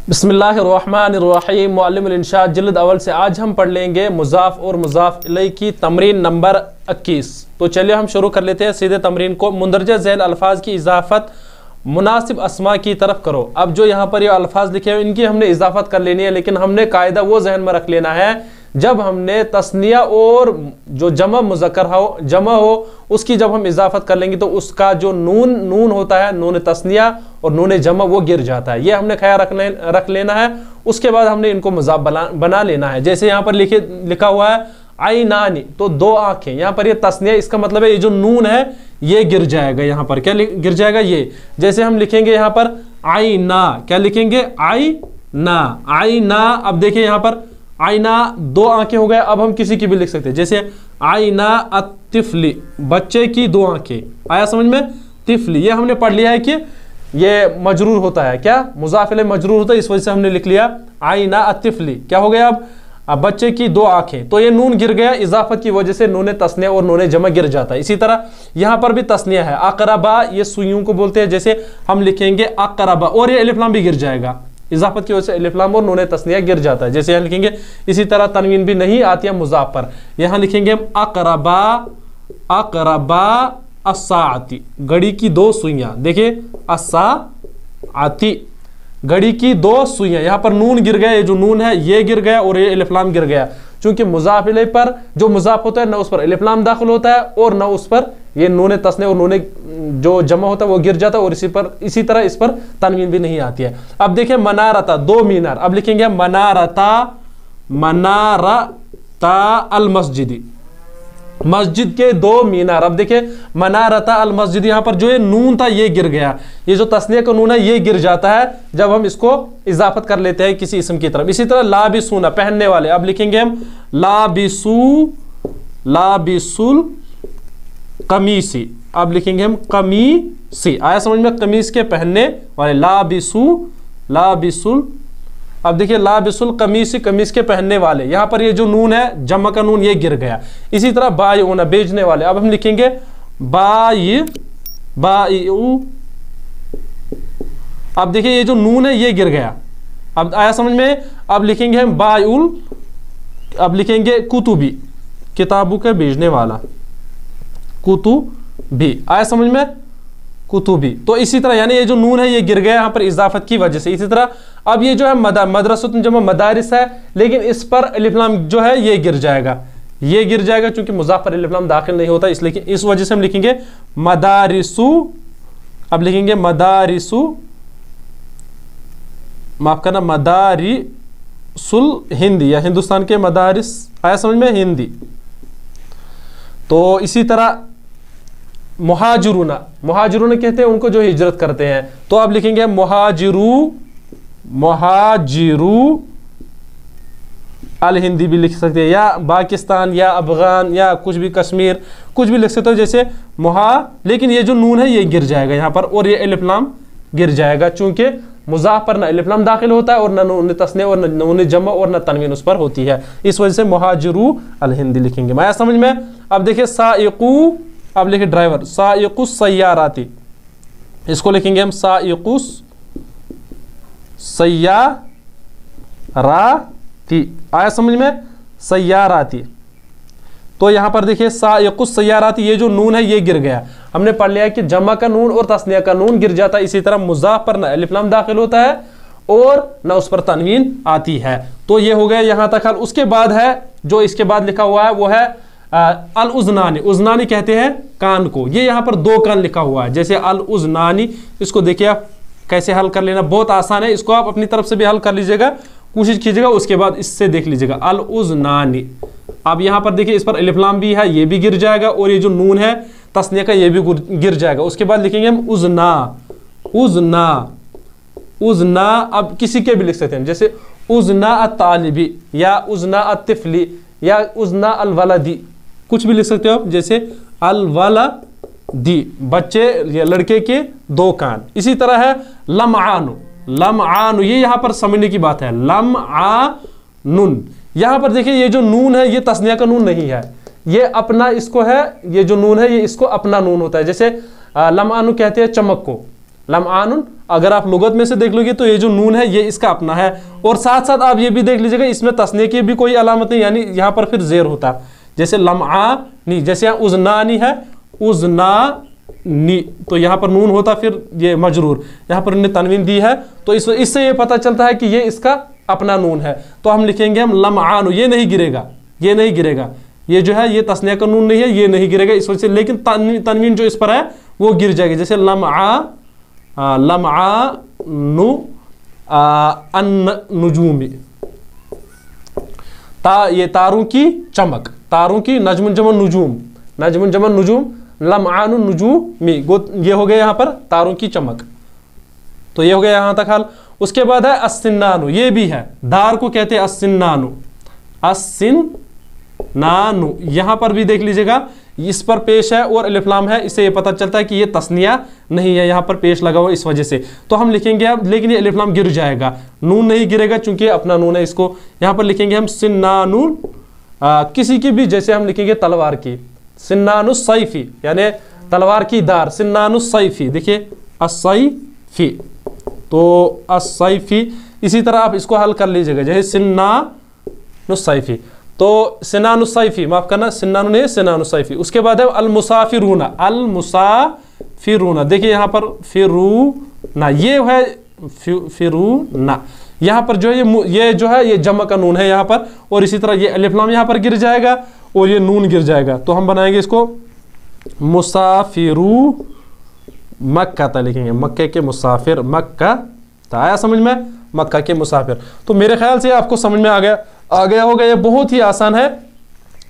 बिस्मिल्लाहिर्रहमानिर्रहीम। मुअल्लिमुल इंशा जिल्द अव्वल से आज हम पढ़ लेंगे मुज़ाफ़ और मुज़ाफ़ इलैहि की तमरीन नंबर 21। तो चलिए हम शुरू कर लेते हैं सीधे तमरीन को। मुंदरजा ज़ैल अल्फाज की इजाफ़त मुनासिब अस्मा की तरफ करो। अब जो यहाँ पर ये अल्फाज लिखे हैं इनकी हमने इजाफ़त कर लेनी है, लेकिन हमने कायदा वो जहन में रख लेना है जब हमने तस्निया और जो जमा हो उसकी जब हम इजाफत कर लेंगे तो उसका जो नून होता है, नून तस्निया और नून जमा, वो गिर जाता है। ये हमने ख्याल रख लेना है। उसके बाद हमने इनको मुज़ाफ बना लेना है। जैसे यहाँ पर लिखा हुआ है आइनानी, तो दो आंखें। यहाँ पर ये तस्निया, इसका मतलब है ये जो नून है ये गिर जाएगा। यहाँ पर क्या गिर जाएगा? ये। जैसे हम लिखेंगे यहाँ पर आईना, क्या लिखेंगे? आईना, आईना। अब देखिए यहाँ पर आईना दो आंखें हो गए। अब हम किसी की भी लिख सकते हैं, जैसे आईना अतिफली, बच्चे की दो आंखें। आया समझ में? तिफली, ये हमने पढ़ लिया है कि ये मजरूर होता है। क्या? मुज़ाफ़ इलैहि मजरूर होता है, इस वजह से हमने लिख लिया आईना अतिफली। क्या हो गया? अब बच्चे की दो आंखें, तो ये नून गिर गया, इजाफत की वजह से नून तस्निया और नून जमा गिर जाता है। इसी तरह यहाँ पर भी तस्निया है। अक़रबा, ये सुइयों को बोलते हैं। जैसे हम लिखेंगे अक़रबा, और ये अलिफ लाम भी गिर जाएगा, इजाफत की वजह से अलिफ लाम और नून तस्निया गिर जाता है। जैसे यहाँ लिखेंगे, इसी तरह तनवीन भी नहीं आती है मुज़ाफ़ पर। यहाँ लिखेंगे अक़रबा, अक़रबा अस्साअती, घड़ी की दो सुइयां। देखिए अस्साअती, घड़ी की दो सुइयां। यहाँ पर नून गिर गया, ये जो नून है ये गिर गया और ये अलिफ लाम गिर गया। चूंकि मुज़ाफ़ इलैहि पर जो मुज़ाफ़ होता है ना उस पर अलिफ लाम दाखिल होता है और ना उस पर ये नून तस्निया और नून जो जमा होता है वो गिर जाता है, और इसी तरह इस पर तनवीन भी नहीं आती है। अब देखिए मनारता, दो मीनार। अब लिखेंगे मनारता, मनारता अल मस्जिदी, मस्जिद के दो मीनार। अब देखिए मनारता अल मस्जिद, यहाँ पर जो ये नून था ये गिर गया। ये जो तस्निया का नून है ये गिर जाता है जब हम इसको इजाफत कर लेते हैं किसी इसम की तरफ। इसी तरह लाबिसूना, पहनने वाले। अब लिखेंगे हम लाबिसू, लाबिसुल कमीसी। अब लिखेंगे हम कमीसी। आया समझ में? कमीज के पहनने वाले। लाबिसू, लाबिसुल। अब देखिए लाबिसुल कमीसी, कमीज के पहनने वाले। यहाँ पर ये जो नून है जमा का नून ये गिर गया। इसी तरह बायउना, बेचने वाले। अब हम लिखेंगे बायउ। अब देखिए ये जो नून है ये गिर गया। अब आया समझ में? अब लिखेंगे हम बायुल। अब लिखेंगे कुतुबी, किताबों के बेचने वाला, कुतुबी। आया समझ में? कुतुबी। तो इसी तरह यानी ये जो नून है ये गिर गया यहाँ पर इजाफत की वजह से। इसी तरह अब ये जो है मदरसतुन जमा मदारिस है, लेकिन इस पर अलिफ लाम जो है ये गिर जाएगा, ये गिर जाएगा क्योंकि मुज़ाफ़ पर अलिफ लाम दाखिल नहीं होता, इसलिए इस वजह से हम लिखेंगे मदारिसु। अब लिखेंगे मदारिसु, माफ करना, मदारिसुल हिंदी, या हिंदुस्तान के मदारिस। आया समझ में? हिंदी। तो इसी तरह मुहाजिरुना, मुहाजिरुना कहते हैं उनको जो हिजरत करते हैं। तो आप लिखेंगे मुहाजिरू, मुहाजिरू अल हिंदी भी लिख सकते हैं, या पाकिस्तान या अफगान या कुछ भी, कश्मीर, कुछ भी लिख सकते हो। जैसे लेकिन ये जो नून है ये गिर जाएगा यहाँ पर और ये अलिफ लाम गिर जाएगा, चूंकि मुज़ाफ़ पर ना अलिफ लाम दाखिल होता है और ना नून तस्निया और ना नून जमा और ना तनवीन उस पर होती है। इस वजह से मुहाजिरू अल हिंदी लिखेंगे। मैं समझ में? अब देखिए साइकू, अब लिखे ड्राइवर, साइकुस सय्याराती, इसको लिखेंगे हम साइकुस सय्याराती। आया समझ में? सय्याराती। तो यहां पर देखिए साइकुस सय्याराती, ये जो नून है ये गिर गया। हमने पढ़ लिया कि जमा का नून और तस्निया का नून गिर जाता है। इसी तरह मुज़ाफ़ पर ना अलिफ लाम दाखिल होता है और ना उस पर तनवीन आती है। तो ये हो गया यहां तक। उसके बाद है जो इसके बाद लिखा हुआ है वो है अल उज़नानी। उज़नानी कहते हैं कान को। ये यहाँ पर दो कान लिखा हुआ है। जैसे अल उज़नानी, इसको देखिए आप कैसे हल कर लेना, बहुत आसान है। इसको आप अपनी तरफ से भी हल कर लीजिएगा, कोशिश कीजिएगा, उसके बाद इससे देख लीजिएगा। अल उज़नानी। अब यहाँ पर देखिए इस पर अलिफ लाम भी है, ये भी गिर जाएगा, और ये जो नून है तस्निया का ये भी गिर जाएगा। उसके बाद लिखेंगे हम उज़ना, उज़ना, उज़ना। अब किसी के भी लिख सकते हैं, जैसे उज़ना अत-तालिबी या उज़ना अत-तिफली या उज़ना अल-वलदी, कुछ भी लिख सकते हो आप। जैसे अल-वलदी, बच्चे या लड़के के दो कान। इसी तरह है लमआनु, लमआनु, ये यहाँ पर समझने की बात है। लमआनुन, यहाँ पर देखिए ये जो नून है ये तस्निया का नून नहीं है, ये अपना इसको है, ये जो नून है ये इसको अपना नून होता है। जैसे लमआनु कहते हैं चमक को, लमआनुन। अगर आप लुगत में से देख लोगे तो ये जो नून है ये इसका अपना है, और साथ साथ आप ये भी देख लीजिएगा इसमें तस्नीय की भी कोई अलामत नहीं, यानी यहाँ पर फिर जेर होता, जैसे लमआनी, जैसे यहाँ उज़नानी है, उज़नानी, तो यहाँ पर नून होता, फिर ये मजरूर, यहाँ पर इन्हें तनवीन दी है, तो इससे ये पता चलता है कि ये इसका अपना नून है। तो हम लिखेंगे हम लमआनु, ये नहीं गिरेगा, ये नहीं गिरेगा, ये जो है ये तस्निया का नून नहीं है, ये नहीं गिरेगा इस वजह से, लेकिन तनवीन जो इस पर है वो गिर जाएगी, जैसे लमआनु अन्नुजूमी, ये तारों की चमक, तारों की, नजमुन जमन नुजूम, नजमुन जमन नुजूम, लमआनु नुजूमी, ये हो गया यहाँ पर तारों की चमक। तो ये हो गया यहाँ तक हाल। उसके बाद है अस्सिन्नानु, ये भी है, दार को कहते हैं अस्सिन्नानु, अस्सिन्नानु, यहाँ पर भी देख लीजिएगा इस पर पेश है और अलिफ लाम है, इससे ये पता चलता है कि ये तस्निया नहीं है, यहाँ पर पेश लगा हुआ इस वजह से। तो हम लिखेंगे अब, लेकिन ये अलिफ लाम गिर जाएगा, नून नहीं गिरेगा चूंकि अपना नून है, इसको यहाँ पर लिखेंगे हम सिन्नानुन, किसी की भी, जैसे हम लिखेंगे तलवार की, सिन्नानुस सैफी, यानी तलवार की धार, सिन्नानुस सैफी, देखिए अस्सैफी, तो अस्सैफी। इसी तरह आप इसको हल कर लीजिएगा, जैसे सिन्नानुस सैफी, तो सिन्नानुस सैफी, माफ करना सिन्नानु नहीं, सिन्नानुस सैफी। उसके बाद है अल मुसाफिरूना, अल मुसाफिरूना, देखिए यहाँ पर फिरूना, ये है फिरूना, यहाँ पर जो है ये जो है ये जमा का नून है यहाँ पर, और इसी तरह ये अलिफ लाम यहाँ पर गिर जाएगा और ये नून गिर जाएगा, तो हम बनाएंगे इसको मुसाफिरू मक्का ता लिखेंगे, मक्के के मुसाफिर, मक्का ता, आया समझ में, मक्का के मुसाफिर। तो मेरे ख्याल से आपको समझ में आ गया होगा, ये बहुत ही आसान है।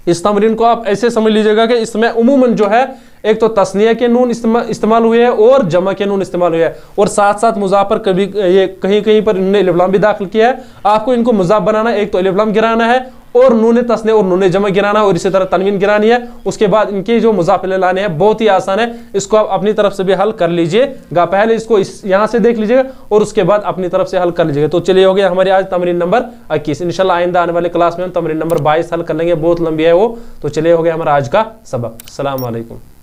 इस तमरीन को आप ऐसे समझ लीजिएगा कि इसमें उमूमन जो है एक तो तस्निया के नून इस्तेमाल हुए हैं और जमा के नून इस्तेमाल हुए हैं, और साथ साथ मुजाफ पर कभी ये कहीं कहीं पर इन्होंने अलिफ लाम भी दाखिल किया है। आपको इनको मुजाफ बनाना है, एक तो अलिफ लाम गिराना है और नून तस्ने और नून जमा गिराना, और इसी तरह तनवीन गिरानी है। उसके बाद इनके जो मुजाफ लाने हैं, बहुत ही आसान है, इसको आप अपनी तरफ से भी हल कर लीजिएगा। पहले इसको यहाँ से देख लीजिएगा और उसके बाद अपनी तरफ से हल कर लीजिएगा। तो चलिए हो गया हमारी आज तमरीन नंबर 21। इंशाल्लाह आइंदा आने वाले क्लास में हम तमरीन नंबर 22 हल कर लेंगे, बहुत लंबी है वो। तो चलिए हो गया हमारा आज का सबक। अस्सलाम वालेकुम।